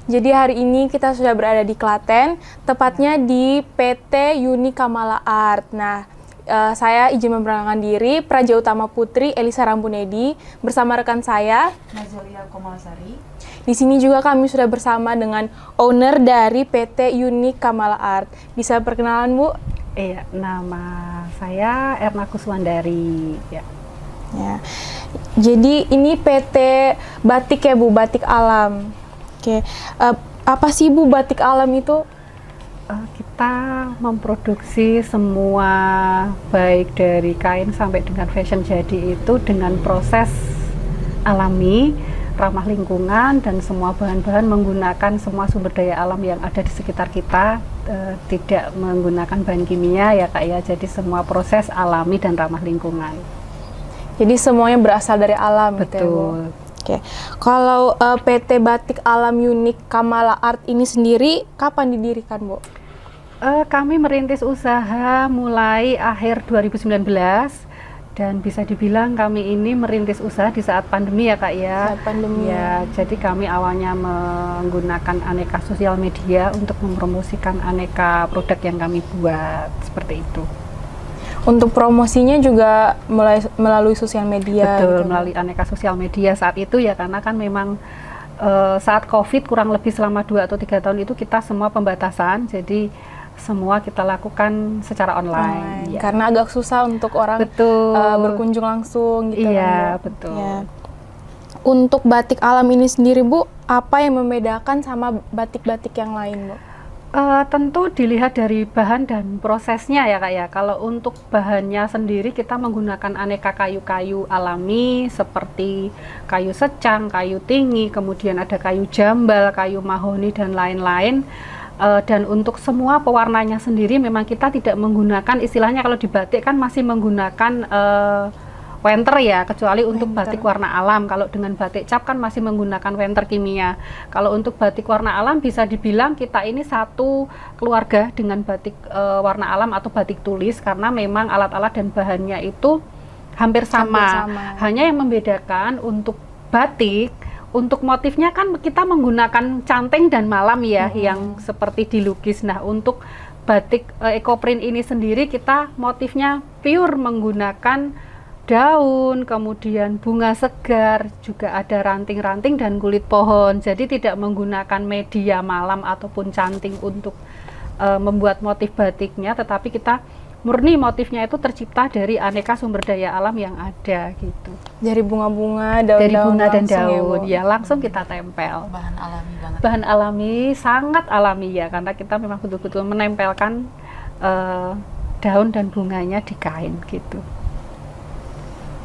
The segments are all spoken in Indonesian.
Jadi hari ini kita sudah berada di Klaten, tepatnya di PT Uni Kamala Art. Nah, saya izin memperkenalkan diri, Praja Utama Putri Elisa Rampunedi, bersama rekan saya, Nazolia Komalasari. Di sini juga kami sudah bersama dengan owner dari PT Uni Kamala Art. Bisa perkenalan, Bu? Iya, nama saya Erna Kuswandari. Ya. Jadi ini PT batik ya, Bu, batik alam. Oke, apa sih, Bu, batik alam itu? Kita memproduksi semua, baik dari kain sampai dengan fashion jadi itu dengan proses alami, ramah lingkungan, dan semua bahan-bahan menggunakan semua sumber daya alam yang ada di sekitar kita, tidak menggunakan bahan kimia ya Kak ya, jadi semua proses alami dan ramah lingkungan. Jadi semuanya berasal dari alam. Betul. Gitu ya, Bu? Oke, kalau PT Batik Alam Uni Kamala Art ini sendiri kapan didirikan, Bu? Kami merintis usaha mulai akhir 2019 dan bisa dibilang kami ini merintis usaha di saat pandemi ya Kak ya. Saat pandemi. Ya, jadi kami awalnya menggunakan aneka sosial media untuk mempromosikan aneka produk yang kami buat, seperti itu. Untuk promosinya juga melalui sosial media. Betul, gitu, melalui aneka sosial media saat itu ya, karena kan memang saat COVID kurang lebih selama 2 atau 3 tahun itu kita semua pembatasan, jadi semua kita lakukan secara online. Ya. Karena agak susah untuk orang berkunjung langsung gitu. Iya, kan, betul. Ya. Untuk batik alam ini sendiri, Bu, apa yang membedakan sama batik-batik yang lain, Bu? Tentu dilihat dari bahan dan prosesnya ya Kak ya. Kalau untuk bahannya sendiri kita menggunakan aneka kayu-kayu alami seperti kayu secang, kayu tinggi, kemudian ada kayu jambal, kayu mahoni dan lain-lain. Dan untuk semua pewarnanya sendiri memang kita tidak menggunakan, istilahnya kalau di batik kan masih menggunakan wenter ya, kecuali untuk batik warna alam. Kalau dengan batik cap kan masih menggunakan wenter kimia. Kalau untuk batik warna alam bisa dibilang kita ini satu keluarga dengan batik warna alam atau batik tulis, karena memang alat-alat dan bahannya itu hampir sama. Hanya yang membedakan untuk batik, untuk motifnya kan kita menggunakan canting dan malam ya, yang seperti dilukis. Nah, untuk batik ekoprint ini sendiri kita motifnya pure menggunakan daun, kemudian bunga segar, juga ada ranting-ranting dan kulit pohon. Jadi tidak menggunakan media malam ataupun canting untuk membuat motif batiknya, tetapi kita murni motifnya itu tercipta dari aneka sumber daya alam yang ada gitu. Dari bunga-bunga, daun-daun, dari bunga dan daun, ya, langsung kita tempel. Bahan alami banget. Bahan alami, sangat alami ya, karena kita memang betul-betul menempelkan daun dan bunganya di kain gitu.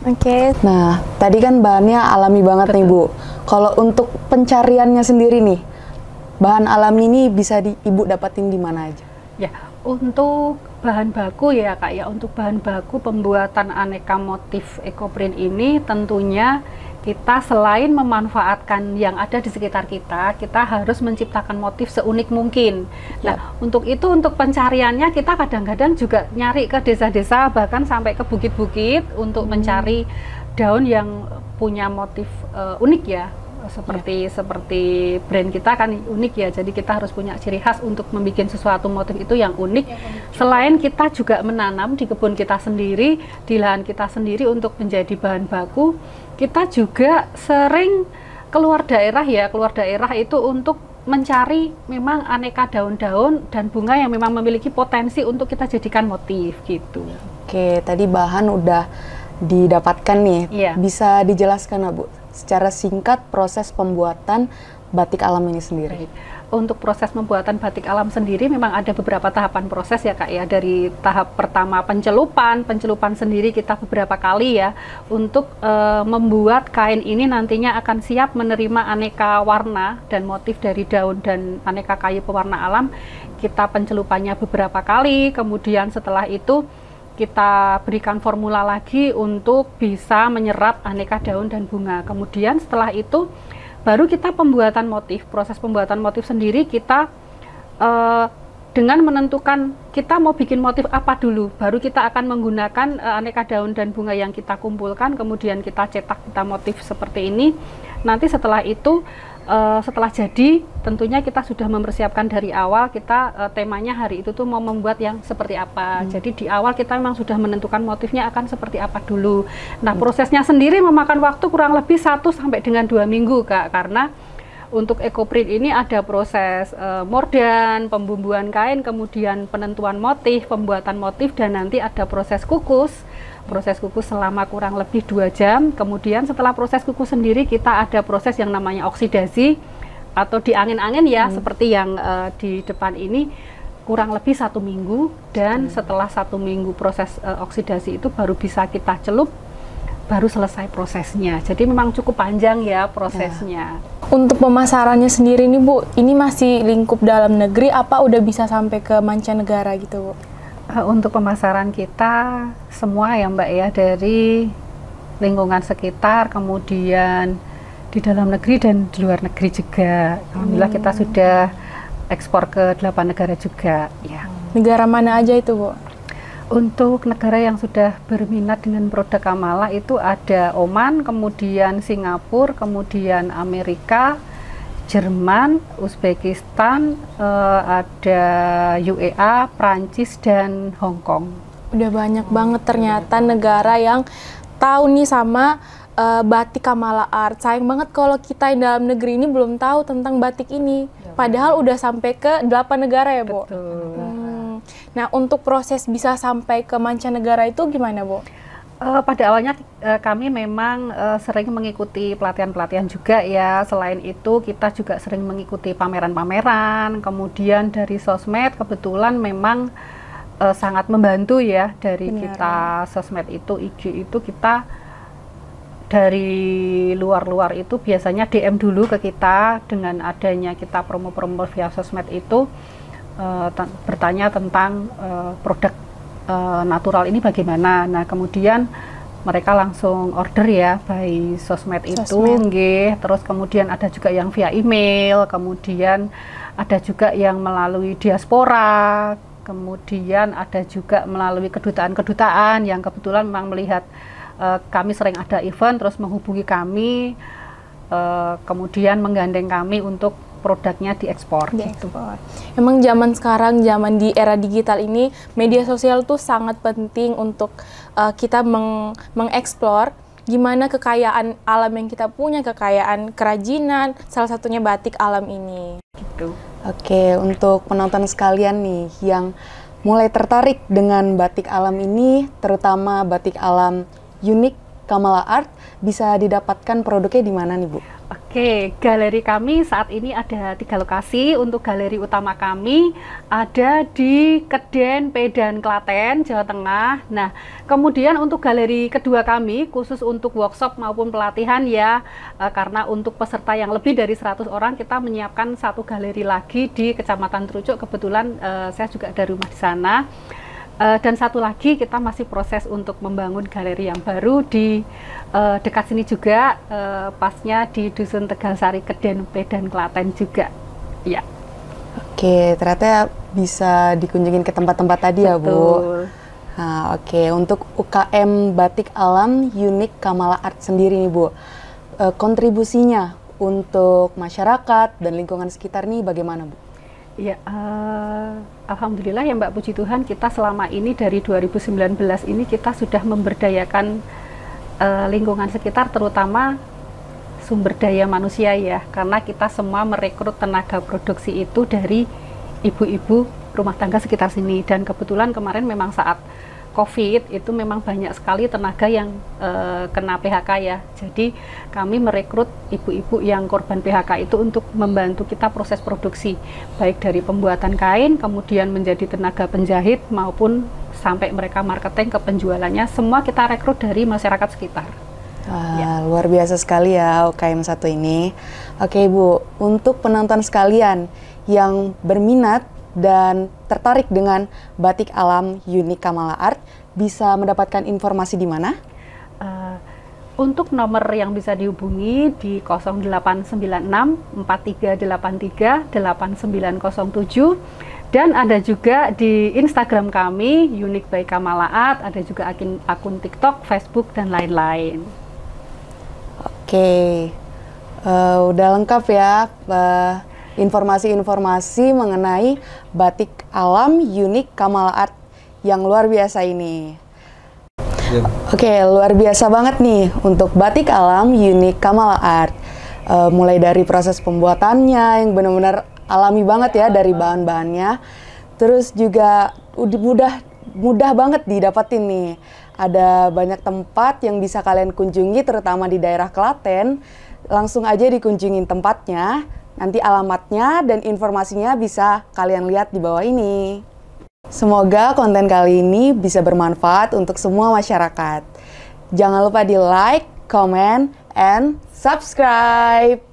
Oke. Nah, tadi kan bahannya alami banget. Betul. Nih Bu. Kalau untuk pencariannya sendiri nih, bahan alami ini bisa Ibu dapatin di mana aja? Ya, untuk bahan baku ya Kak ya, untuk bahan baku pembuatan aneka motif ekoprint ini tentunya kita selain memanfaatkan yang ada di sekitar kita, kita harus menciptakan motif seunik mungkin. Nah, untuk itu, untuk pencariannya kita kadang-kadang juga nyari ke desa-desa, bahkan sampai ke bukit-bukit untuk mencari daun yang punya motif unik ya. Seperti brand kita kan unik ya, jadi kita harus punya ciri khas untuk membuat sesuatu motif itu yang unik. Selain kita juga menanam di kebun kita sendiri, di lahan kita sendiri untuk menjadi bahan baku, kita juga sering keluar daerah ya, keluar daerah itu untuk mencari memang aneka daun-daun dan bunga yang memang memiliki potensi untuk kita jadikan motif gitu. Oke, tadi bahan udah didapatkan nih, bisa dijelaskan Bu secara singkat proses pembuatan batik alam ini sendiri? Untuk proses pembuatan batik alam sendiri memang ada beberapa tahapan proses ya Kak ya. Dari tahap pertama pencelupan sendiri kita beberapa kali ya untuk membuat kain ini nantinya akan siap menerima aneka warna dan motif dari daun dan aneka kayu pewarna alam. Kita pencelupannya beberapa kali, kemudian setelah itu kita berikan formula lagi untuk bisa menyerap aneka daun dan bunga. Kemudian setelah itu baru kita pembuatan motif. Proses pembuatan motif sendiri kita dengan menentukan kita mau bikin motif apa dulu. Baru kita akan menggunakan aneka daun dan bunga yang kita kumpulkan, kemudian kita cetak kita motif seperti ini. Nanti setelah itu setelah jadi tentunya kita sudah mempersiapkan dari awal, kita temanya hari itu tuh mau membuat yang seperti apa. Jadi di awal kita memang sudah menentukan motifnya akan seperti apa dulu. Nah, prosesnya sendiri memakan waktu kurang lebih 1 sampai dengan 2 minggu Kak, karena untuk ekoprint ini ada proses mordan, pembumbuan kain, kemudian penentuan motif, pembuatan motif, dan nanti ada proses kukus. Proses kukus selama kurang lebih 2 jam. Kemudian setelah proses kukus sendiri kita ada proses yang namanya oksidasi atau diangin-angin ya, seperti yang di depan ini, kurang lebih 1 minggu. Dan setelah 1 minggu proses oksidasi itu baru bisa kita celup, baru selesai prosesnya. Jadi memang cukup panjang ya prosesnya. Untuk pemasarannya sendiri nih Bu, ini masih lingkup dalam negeri apa udah bisa sampai ke mancanegara gitu Bu? Untuk pemasaran kita semua ya Mbak ya, dari lingkungan sekitar, kemudian di dalam negeri dan di luar negeri juga. Alhamdulillah kita sudah ekspor ke 8 negara juga ya. Negara mana aja itu Bu? Untuk negara yang sudah berminat dengan produk Kamala itu ada Oman, kemudian Singapura, kemudian Amerika, Jerman, Uzbekistan, ada UEA, Prancis, dan Hong Kong. Udah banyak banget ternyata negara yang tahu nih sama batik Kamala Art. Sayang banget kalau kita di dalam negeri ini belum tahu tentang batik ini. Padahal udah sampai ke 8 negara ya Bu? Betul. Nah, untuk proses bisa sampai ke mancanegara itu gimana Bu? Pada awalnya kami memang sering mengikuti pelatihan-pelatihan juga ya. Selain itu kita juga sering mengikuti pameran-pameran. Kemudian dari sosmed kebetulan memang sangat membantu ya dari kita sosmed itu, IG itu kita dari luar-luar itu biasanya DM dulu ke kita dengan adanya kita promo-promo via sosmed itu bertanya tentang produk natural ini bagaimana. Nah, kemudian mereka langsung order ya by sosmed itu nggih. Terus kemudian ada juga yang via email, kemudian ada juga yang melalui diaspora, kemudian ada juga melalui kedutaan-kedutaan yang kebetulan memang melihat kami sering ada event terus menghubungi kami, kemudian menggandeng kami untuk produknya diekspor. Gitu. Emang zaman sekarang, zaman di era digital ini, media sosial tuh sangat penting untuk kita mengeksplor gimana kekayaan alam yang kita punya, kekayaan kerajinan, salah satunya batik alam ini. Gitu. Oke, untuk penonton sekalian nih yang mulai tertarik dengan batik alam ini, terutama batik alam unik Kamala Art, bisa didapatkan produknya di mana nih Bu? Oke, galeri kami saat ini ada 3 lokasi. Untuk galeri utama kami ada di Keden, Pedan, Klaten, Jawa Tengah. Nah, kemudian untuk galeri kedua kami khusus untuk workshop maupun pelatihan ya, karena untuk peserta yang lebih dari 100 orang kita menyiapkan 1 galeri lagi di Kecamatan Trucuk. Kebetulan saya juga ada rumah di sana. Dan satu lagi kita masih proses untuk membangun galeri yang baru di dekat sini juga, pasnya di Dusun Tegalsari, Keden, Pedan, Klaten juga. Ya. Oke, ternyata bisa dikunjungin ke tempat-tempat tadi ya, Bu. Betul. Nah, oke, untuk UKM Batik Alam Unik Kamala Art sendiri nih, Bu, kontribusinya untuk masyarakat dan lingkungan sekitar nih bagaimana, Bu? Ya, alhamdulillah ya Mbak, puji Tuhan, kita selama ini dari 2019 ini kita sudah memberdayakan lingkungan sekitar, terutama sumber daya manusia ya, karena kita semua merekrut tenaga produksi itu dari ibu-ibu rumah tangga sekitar sini. Dan kebetulan kemarin memang saat COVID itu memang banyak sekali tenaga yang kena PHK ya. Jadi kami merekrut ibu-ibu yang korban PHK itu untuk membantu kita proses produksi, baik dari pembuatan kain, kemudian menjadi tenaga penjahit, maupun sampai mereka marketing ke penjualannya, semua kita rekrut dari masyarakat sekitar. Luar biasa sekali ya UKM 1 ini. Oke, Bu, untuk penonton sekalian yang berminat dan tertarik dengan batik alam Unik Kamala Art, bisa mendapatkan informasi di mana? Untuk nomor yang bisa dihubungi di 0896 4383 8907, dan ada juga di Instagram kami Unik by Kamala Art, ada juga akun TikTok, Facebook, dan lain-lain. Oke, udah lengkap ya informasi-informasi mengenai batik alam Unik Kamala Art yang luar biasa ini. Oke, luar biasa banget nih untuk batik alam Unik Kamala Art. Mulai dari proses pembuatannya yang benar-benar alami banget ya dari bahan-bahannya. Terus juga mudah banget didapetin nih. Ada banyak tempat yang bisa kalian kunjungi, terutama di daerah Klaten. Langsung aja dikunjungin tempatnya. Nanti alamatnya dan informasinya bisa kalian lihat di bawah ini. Semoga konten kali ini bisa bermanfaat untuk semua masyarakat. Jangan lupa di like, comment, and subscribe.